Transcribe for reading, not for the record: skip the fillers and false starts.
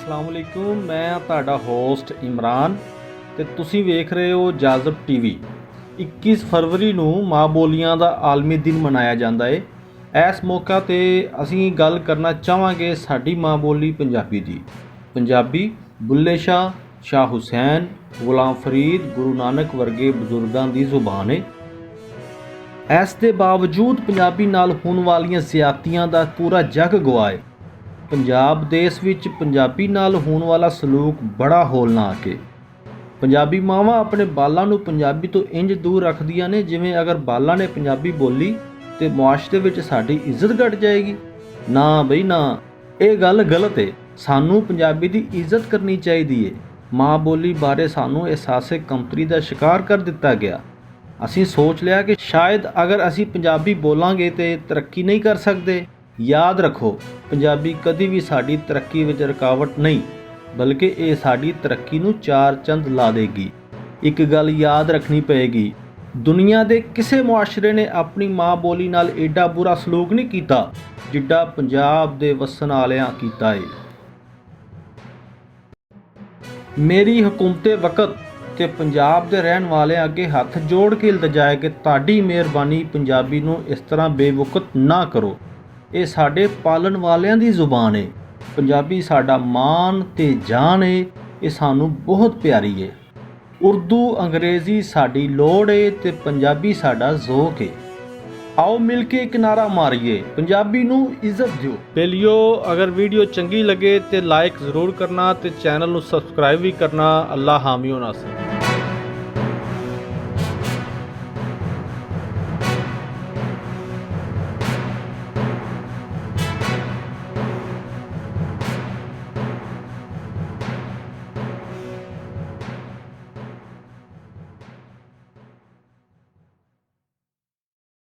अस्सलाम वालेकुम। मैं ਤੁਹਾਡਾ ਹੋਸਟ ਇਮਰਾਨ ਤੇ ਤੁਸੀਂ ਵੇਖ ਰਹੇ ਹੋ ਜਾਜ਼ਬ ਟੀਵੀ। 21 ਫਰਵਰੀ ਨੂੰ ਮਾਂ ਬੋਲੀਆਂ ਦਾ ਆਲਮੀ ਦਿਨ ਮਨਾਇਆ ਜਾਂਦਾ ਹੈ। ਇਸ ਮੌਕਾ ਤੇ ਅਸੀਂ ਗੱਲ ਕਰਨਾ ਚਾਹਾਂਗੇ ਸਾਡੀ ਮਾਂ ਬੋਲੀ ਪੰਜਾਬੀ ਦੀ। ਪੰਜਾਬੀ ਬੁੱਲੇ ਸ਼ਾਹ, ਸ਼ਾਹ ਹੁਸੈਨ, ਗੁਲਾਮ ਫਰੀਦ, ਗੁਰੂ ਨਾਨਕ ਵਰਗੇ ਬਜ਼ੁਰਗਾਂ ਦੀ ਜ਼ੁਬਾਨ ਹੈ। ਇਸ ਦੇ ਬਾਵਜੂਦ ਪੰਜਾਬੀ ਨਾਲ ਹੋਣ ਵਾਲੀਆਂ ਜ਼ਿਆਦਤੀਆਂ ਦਾ ਪੂਰਾ ਜੱਗ ਗਵਾਹ ਹੈ। ਪੰਜਾਬ ਦੇਸ਼ ਵਿੱਚ ਪੰਜਾਬੀ ਨਾਲ ਹੋਣ ਵਾਲਾ ਸਲੂਕ ਬੜਾ ਹੌਲਨਾਕ ਹੈ। ਪੰਜਾਬੀ ਮਾਵਾਂ ਆਪਣੇ ਬਾਲਾਂ ਨੂੰ ਪੰਜਾਬੀ ਤੋਂ ਇੰਜ ਦੂਰ ਰੱਖਦੀਆਂ ਨੇ ਜਿਵੇਂ ਅਗਰ ਬਾਲਾਂ ਨੇ ਪੰਜਾਬੀ ਬੋਲੀ ਤੇ ਮੁਆਸ਼ਰੇ ਵਿੱਚ ਸਾਡੀ ਇੱਜ਼ਤ ਘਟ ਜਾਏਗੀ। ਨਾ ਬਈ ਨਾ, ਇਹ ਗੱਲ ਗਲਤ ਹੈ। ਸਾਨੂੰ ਪੰਜਾਬੀ ਦੀ ਇੱਜ਼ਤ ਕਰਨੀ ਚਾਹੀਦੀ ਹੈ। ਮਾਂ ਬੋਲੀ ਬਾਰੇ ਸਾਨੂੰ ਅਹਿਸਾਸੇ ਕਮਤਰੀ ਦਾ ਸ਼ਿਕਾਰ ਕਰ ਦਿੱਤਾ ਗਿਆ। ਅਸੀਂ ਸੋਚ ਲਿਆ ਕਿ ਸ਼ਾਇਦ ਅਗਰ ਅਸੀਂ ਪੰਜਾਬੀ ਬੋਲਾਂਗੇ ਤੇ ਤਰੱਕੀ ਨਹੀਂ ਕਰ ਸਕਦੇ। ਯਾਦ ਰੱਖੋ, ਪੰਜਾਬੀ ਕਦੀ ਵੀ ਸਾਡੀ ਤਰੱਕੀ ਵਿੱਚ ਰੁਕਾਵਟ ਨਹੀਂ, ਬਲਕਿ ਇਹ ਸਾਡੀ ਤਰੱਕੀ ਨੂੰ ਚਾਰ ਚੰਦ ਲਾ ਦੇਗੀ। ਇੱਕ ਗੱਲ ਯਾਦ ਰੱਖਣੀ ਪਏਗੀ, ਦੁਨੀਆ ਦੇ ਕਿਸੇ ਮੁਆਸ਼ਰੇ ਨੇ ਆਪਣੀ ਮਾਂ ਬੋਲੀ ਨਾਲ ਐਡਾ ਬੁਰਾ ਸਲੂਕ ਨਹੀਂ ਕੀਤਾ ਜਿੱਡਾ ਪੰਜਾਬ ਦੇ ਵਸਣ ਵਾਲਿਆਂ ਕੀਤਾ ਹੈ। ਮੇਰੀ ਹਕੂਮਤੇ ਵਕਤ ਤੇ ਪੰਜਾਬ ਦੇ ਰਹਿਣ ਵਾਲਿਆਂ ਅੱਗੇ ਹੱਥ ਜੋੜ ਕੇ ਇਲਤਜਾ ਹੈ ਕਿ ਤੁਹਾਡੀ ਮਿਹਰਬਾਨੀ ਪੰਜਾਬੀ ਨੂੰ ਇਸ ਤਰ੍ਹਾਂ ਬੇਵਕਤ ਨਾ ਕਰੋ। ਇਹ ਸਾਡੇ ਪਾਲਣ ਵਾਲਿਆਂ ਦੀ ਜ਼ੁਬਾਨ ਹੈ। ਪੰਜਾਬੀ ਸਾਡਾ ਮਾਣ ਤੇ ਜਾਨ ਹੈ। ਇਹ ਸਾਨੂੰ ਬਹੁਤ ਪਿਆਰੀ ਹੈ। ਉਰਦੂ ਅੰਗਰੇਜ਼ੀ ਸਾਡੀ ਲੋੜ ਹੈ ਤੇ ਪੰਜਾਬੀ ਸਾਡਾ ਜ਼ੌਕ ਹੈ। आओ मिलके एक नारा मारिए, पंजाबी नू इज्जत दियो। पेलियो अगर वीडियो चंगी लगे तो लाइक ज़रूर करना ते चैनल नू सब्सक्राइब भी करना। अल्लाह हामी नासिर।